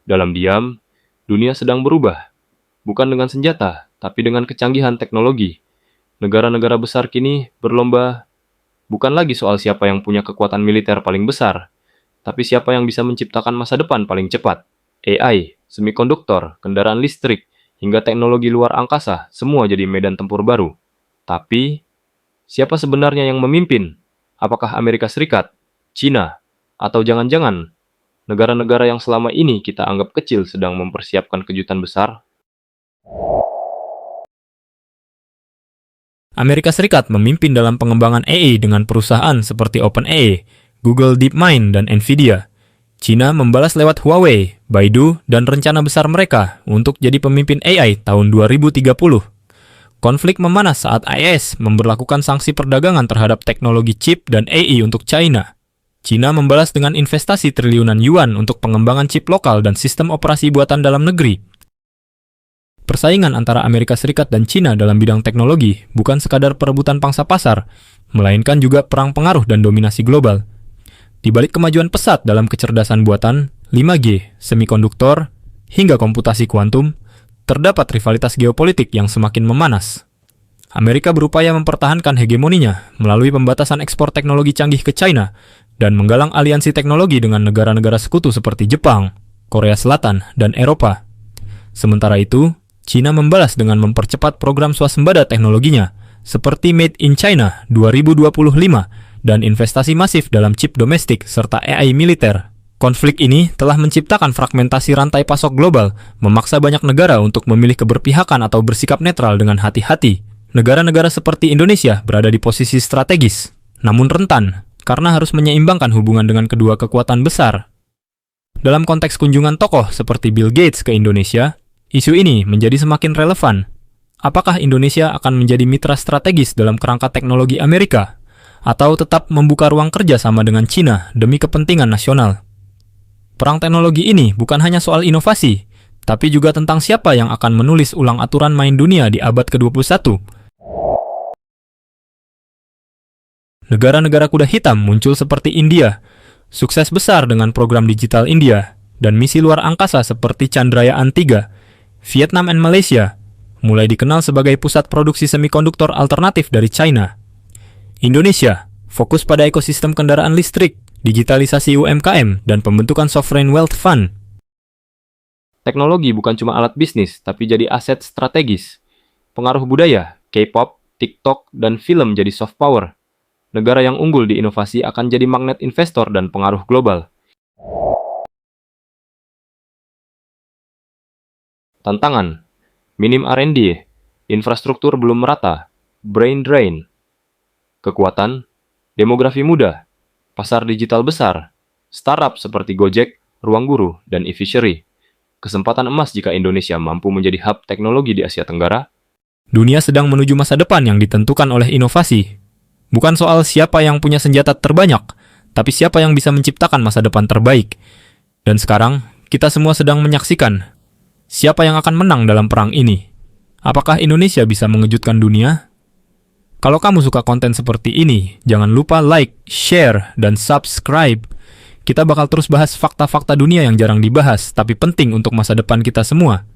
Dalam diam, dunia sedang berubah. Bukan dengan senjata, tapi dengan kecanggihan teknologi. Negara-negara besar kini berlomba bukan lagi soal siapa yang punya kekuatan militer paling besar, tapi siapa yang bisa menciptakan masa depan paling cepat. AI, semikonduktor, kendaraan listrik, hingga teknologi luar angkasa, semua jadi medan tempur baru. Tapi, siapa sebenarnya yang memimpin? Apakah Amerika Serikat, China, atau jangan-jangan negara-negara yang selama ini kita anggap kecil sedang mempersiapkan kejutan besar? Amerika Serikat memimpin dalam pengembangan AI dengan perusahaan seperti OpenAI, Google DeepMind, dan Nvidia. China membalas lewat Huawei, Baidu, dan rencana besar mereka untuk jadi pemimpin AI tahun 2030. Konflik memanas saat AES memberlakukan sanksi perdagangan terhadap teknologi chip dan AI untuk China. China membalas dengan investasi triliunan yuan untuk pengembangan chip lokal dan sistem operasi buatan dalam negeri. Persaingan antara Amerika Serikat dan China dalam bidang teknologi bukan sekadar perebutan pangsa pasar, melainkan juga perang pengaruh dan dominasi global. Di balik kemajuan pesat dalam kecerdasan buatan, 5G, semikonduktor, hingga komputasi kuantum, terdapat rivalitas geopolitik yang semakin memanas. Amerika berupaya mempertahankan hegemoninya melalui pembatasan ekspor teknologi canggih ke China dan menggalang aliansi teknologi dengan negara-negara sekutu seperti Jepang, Korea Selatan, dan Eropa. Sementara itu, China membalas dengan mempercepat program swasembada teknologinya, seperti Made in China 2025 dan investasi masif dalam chip domestik serta AI militer. Konflik ini telah menciptakan fragmentasi rantai pasok global, memaksa banyak negara untuk memilih keberpihakan atau bersikap netral dengan hati-hati. Negara-negara seperti Indonesia berada di posisi strategis, namun rentan, karena harus menyeimbangkan hubungan dengan kedua kekuatan besar. Dalam konteks kunjungan tokoh seperti Bill Gates ke Indonesia, isu ini menjadi semakin relevan. Apakah Indonesia akan menjadi mitra strategis dalam kerangka teknologi Amerika? Atau tetap membuka ruang kerja sama dengan China demi kepentingan nasional? Perang teknologi ini bukan hanya soal inovasi, tapi juga tentang siapa yang akan menulis ulang aturan main dunia di abad ke-21. Negara-negara kuda hitam muncul seperti India, sukses besar dengan program digital India, dan misi luar angkasa seperti Chandrayaan-3. Vietnam dan Malaysia mulai dikenal sebagai pusat produksi semikonduktor alternatif dari China. Indonesia fokus pada ekosistem kendaraan listrik, digitalisasi UMKM, dan pembentukan sovereign wealth fund. Teknologi bukan cuma alat bisnis, tapi jadi aset strategis. Pengaruh budaya, K-pop, TikTok, dan film jadi soft power. Negara yang unggul di inovasi akan jadi magnet investor dan pengaruh global. Tantangan, minim R&D, infrastruktur belum merata, brain drain. Kekuatan, demografi muda, pasar digital besar, startup seperti Gojek, Ruang Guru, dan eFishery. Kesempatan emas jika Indonesia mampu menjadi hub teknologi di Asia Tenggara. Dunia sedang menuju masa depan yang ditentukan oleh inovasi. Bukan soal siapa yang punya senjata terbanyak, tapi siapa yang bisa menciptakan masa depan terbaik. Dan sekarang, kita semua sedang menyaksikan siapa yang akan menang dalam perang ini. Apakah Indonesia bisa mengejutkan dunia? Kalau kamu suka konten seperti ini, jangan lupa like, share, dan subscribe. Kita bakal terus bahas fakta-fakta dunia yang jarang dibahas, tapi penting untuk masa depan kita semua.